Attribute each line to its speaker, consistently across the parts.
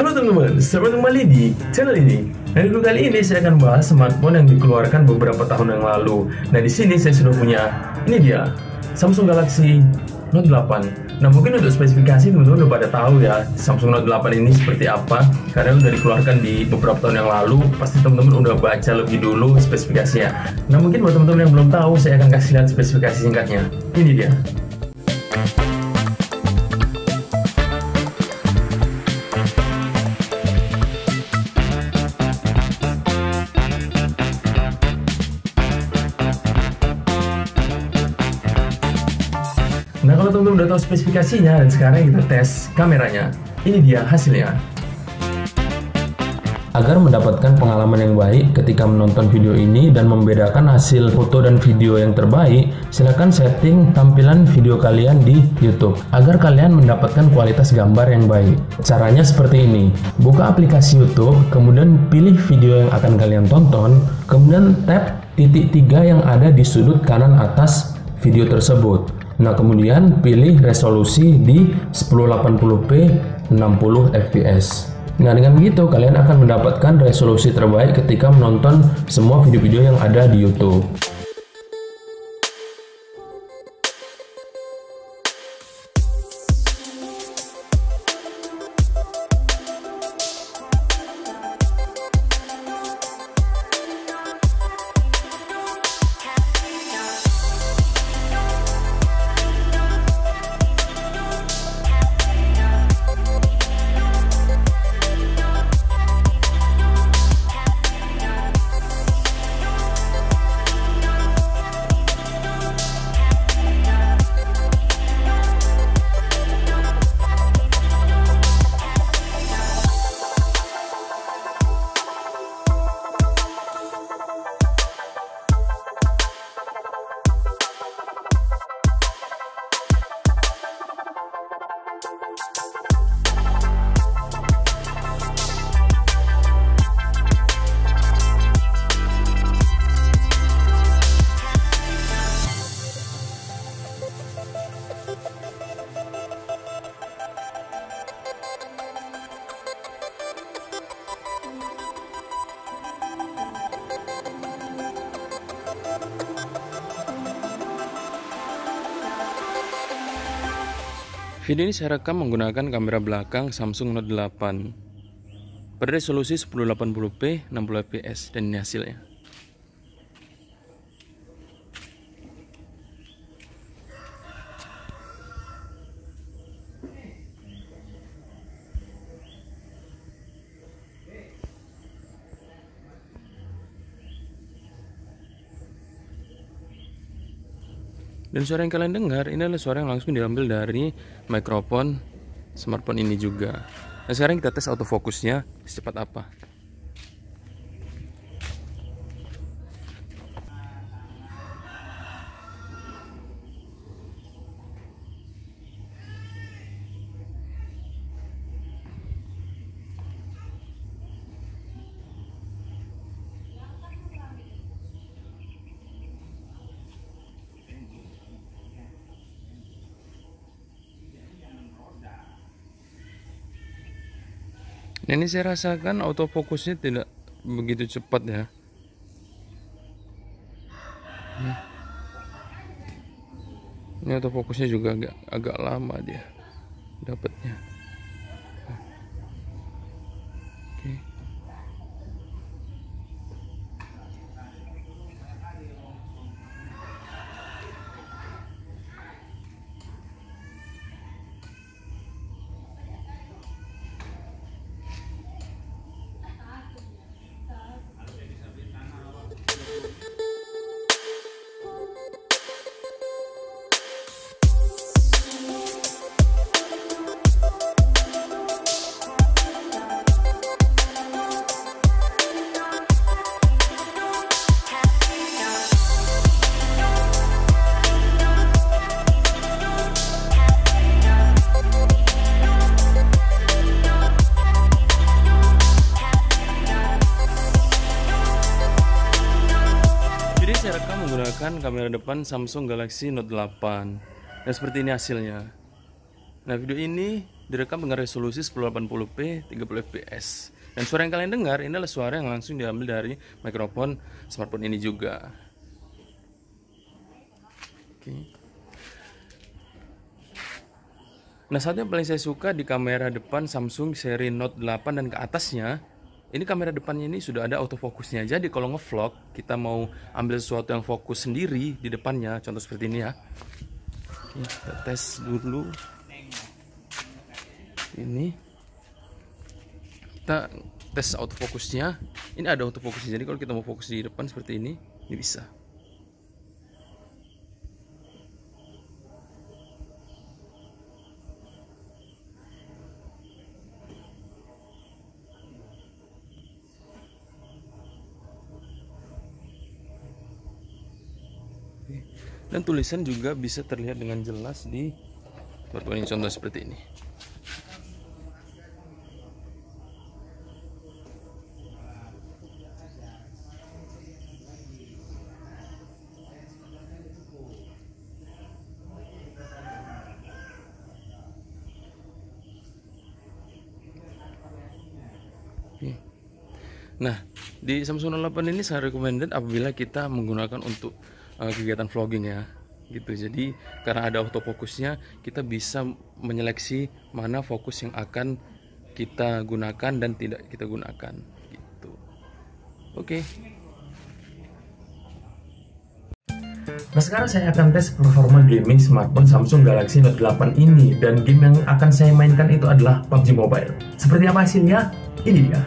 Speaker 1: Halo teman-teman, selamat kembali di channel ini. Nah, video kali ini saya akan bahas smartphone yang dikeluarkan beberapa tahun yang lalu. Nah, di sini saya sudah punya, ini dia, Samsung Galaxy Note 8. Nah, mungkin untuk spesifikasi teman-teman udah pada tahu ya, Samsung Note 8 ini seperti apa. Karena udah dikeluarkan di beberapa tahun yang lalu, pasti teman-teman udah baca lebih dulu spesifikasinya. Nah, mungkin buat teman-teman yang belum tahu, saya akan kasih lihat spesifikasi singkatnya. Ini dia. Nah, kalau teman-teman udah tahu spesifikasinya dan sekarang kita tes kameranya. Ini dia hasilnya.
Speaker 2: Agar mendapatkan pengalaman yang baik ketika menonton video ini dan membedakan hasil foto dan video yang terbaik, silakan setting tampilan video kalian di YouTube agar kalian mendapatkan kualitas gambar yang baik. Caranya seperti ini. Buka aplikasi YouTube, kemudian pilih video yang akan kalian tonton, kemudian tap titik 3 yang ada di sudut kanan atas video tersebut. Nah, kemudian pilih resolusi di 1080p 60 fps. Nah, dengan begitu kalian akan mendapatkan resolusi terbaik ketika menonton semua video-video yang ada di YouTube.
Speaker 3: Video ini saya rekam menggunakan kamera belakang Samsung Note 8 pada resolusi 1080p 60 fps dan ini hasilnya. Dan suara yang kalian dengar ini adalah suara yang langsung diambil dari mikrofon smartphone ini juga. Nah, sekarang kita tes autofokusnya secepat apa. Nah, ini saya rasakan autofokusnya tidak begitu cepat ya. Ini autofokusnya juga agak lama dia dapatnya. Oke. Saya rekam menggunakan kamera depan Samsung Galaxy Note 8. Dan seperti ini hasilnya. Nah, video ini direkam dengan resolusi 1080p 30 fps. Dan suara yang kalian dengar ini adalah suara yang langsung diambil dari mikrofon smartphone ini juga. Oke. Nah, saat yang paling saya suka di kamera depan Samsung seri Note 8 dan ke atasnya, ini kamera depannya ini sudah ada autofokusnya. Jadi kalau ngevlog, kita mau ambil sesuatu yang fokus sendiri di depannya, contoh seperti ini ya. Oke, kita tes dulu. Ini kita tes autofokusnya. Ini ada autofokusnya. Jadi kalau kita mau fokus di depan seperti ini bisa. Dan tulisan juga bisa terlihat dengan jelas di smartphone ini, contoh seperti ini. Nah, di Samsung Note 8 ini saya recommended apabila kita menggunakan untuk kegiatan vlogging ya, gitu. Jadi karena ada autofokusnya, kita bisa menyeleksi mana fokus yang akan kita gunakan dan tidak kita gunakan, gitu. Oke.
Speaker 1: Nah, sekarang saya akan tes performa gaming smartphone Samsung Galaxy Note 8 ini, dan game yang akan saya mainkan itu adalah PUBG Mobile. Seperti apa hasilnya? Ini dia.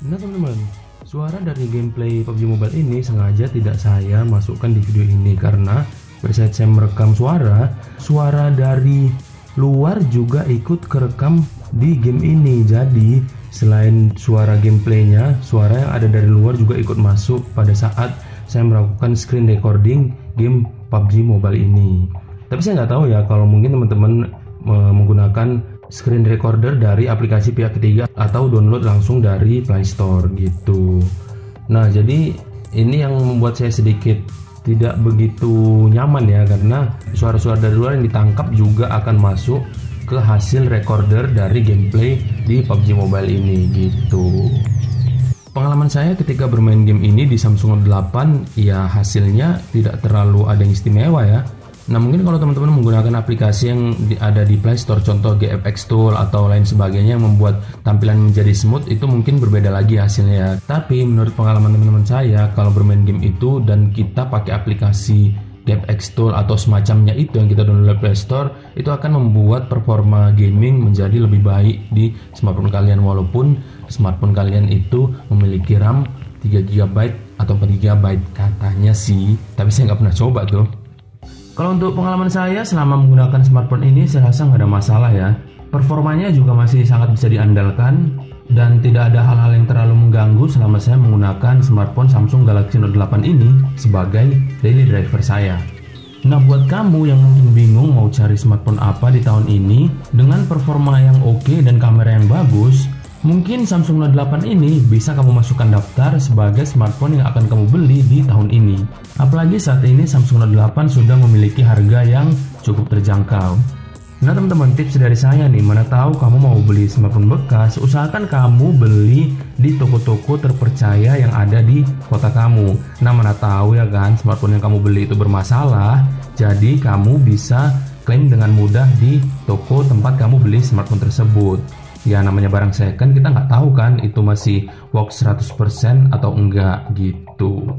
Speaker 2: Nah teman-teman, suara dari gameplay PUBG Mobile ini sengaja tidak saya masukkan di video ini karena pada saat saya merekam suara dari luar juga ikut kerekam di game ini. Jadi selain suara gameplaynya, suara yang ada dari luar juga ikut masuk pada saat saya melakukan screen recording game PUBG Mobile ini. Tapi saya nggak tahu ya kalau mungkin teman-teman menggunakan screen recorder dari aplikasi pihak ketiga atau download langsung dari Play Store gitu. Nah, jadi ini yang membuat saya sedikit tidak begitu nyaman ya, karena suara-suara dari luar yang ditangkap juga akan masuk ke hasil recorder dari gameplay di PUBG Mobile ini gitu. Pengalaman saya ketika bermain game ini di Samsung Note 8 ya hasilnya tidak terlalu ada yang istimewa ya. Nah, mungkin kalau teman-teman menggunakan aplikasi yang ada di Play Store, contoh GFX Tool atau lain sebagainya yang membuat tampilan menjadi smooth, itu mungkin berbeda lagi hasilnya. Tapi menurut pengalaman teman-teman saya, kalau bermain game itu dan kita pakai aplikasi GFX Tool atau semacamnya itu yang kita download dari Play Store, itu akan membuat performa gaming menjadi lebih baik di smartphone kalian, walaupun smartphone kalian itu memiliki RAM 3GB atau 4GB katanya sih, tapi saya nggak pernah coba tuh. Kalau untuk pengalaman saya selama menggunakan smartphone ini, saya rasa nggak ada masalah ya. Performanya juga masih sangat bisa diandalkan dan tidak ada hal-hal yang terlalu mengganggu selama saya menggunakan smartphone Samsung Galaxy Note 8 ini sebagai daily driver saya. Nah, buat kamu yang mungkin bingung mau cari smartphone apa di tahun ini dengan performa yang oke dan kamera yang bagus, mungkin Samsung Note 8 ini bisa kamu masukkan daftar sebagai smartphone yang akan kamu beli di tahun ini. Apalagi saat ini Samsung Note 8 sudah memiliki harga yang cukup terjangkau. Nah teman-teman, tips dari saya nih, mana tahu kamu mau beli smartphone bekas, usahakan kamu beli di toko-toko terpercaya yang ada di kota kamu. Nah, mana tahu ya kan, smartphone yang kamu beli itu bermasalah, jadi kamu bisa klaim dengan mudah di toko tempat kamu beli smartphone tersebut. Ya namanya barang second, kita nggak tahu kan itu masih works 100% atau enggak gitu.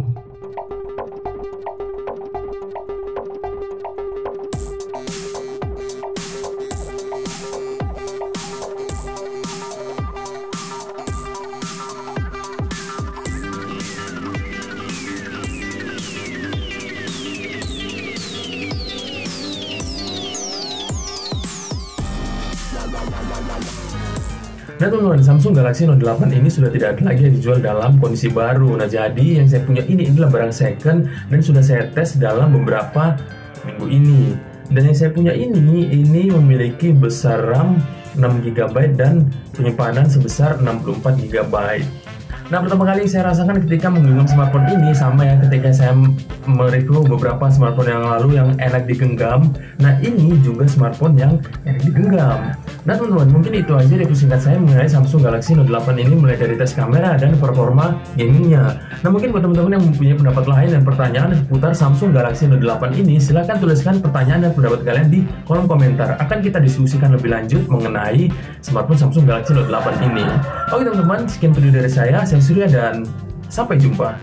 Speaker 1: Nah teman-teman, Samsung Galaxy Note 8 ini sudah tidak ada lagi yang dijual dalam kondisi baru. Nah jadi yang saya punya ini adalah barang second dan sudah saya tes dalam beberapa minggu ini. Dan yang saya punya ini memiliki besar RAM 6GB dan penyimpanan sebesar 64 GB. Nah pertama kali saya rasakan ketika menggenggam smartphone ini sama ya ketika saya mereview beberapa smartphone yang lalu yang enak digenggam. Nah ini juga smartphone yang enak digenggam. Nah teman-teman, mungkin itu aja review singkat saya mengenai Samsung Galaxy Note 8 ini, mulai dari tes kamera dan performa gamingnya. Nah mungkin buat teman-teman yang mempunyai pendapat lain dan pertanyaan seputar Samsung Galaxy Note 8 ini, silahkan tuliskan pertanyaan dan pendapat kalian di kolom komentar. Akan kita diskusikan lebih lanjut mengenai smartphone Samsung Galaxy Note 8 ini. Oke teman-teman, sekian video dari saya Surya, dan sampai jumpa.